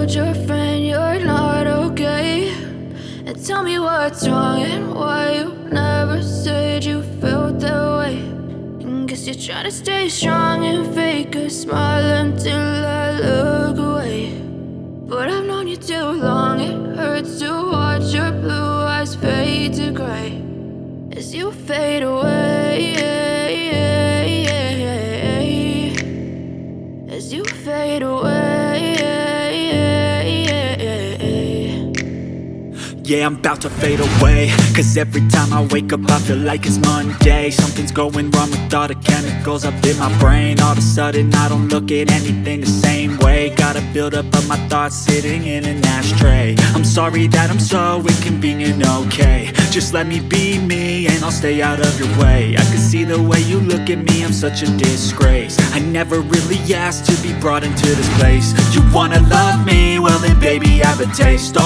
told your friend you're not okay, and tell me what's wrong and why you never said you felt that way. And guess you're trying to stay strong and fake a smile until I look away. But I've known you too long, it hurts to watch your blue eyes fade to gray as you fade away, as you fade away. Yeah, I'm about to fade away, cause every time I wake up I feel like it's Monday. Something's going wrong with all the chemicals up in my brain. All of a sudden I don't look at anything the same way. Gotta build up of my thoughts sitting in an ashtray. I'm sorry that I'm so inconvenient, okay. Just let me be me and I'll stay out of your way. I can see the way you look at me, I'm such a disgrace. I never really asked to be brought into this place. You wanna love me? Well then baby, have a taste.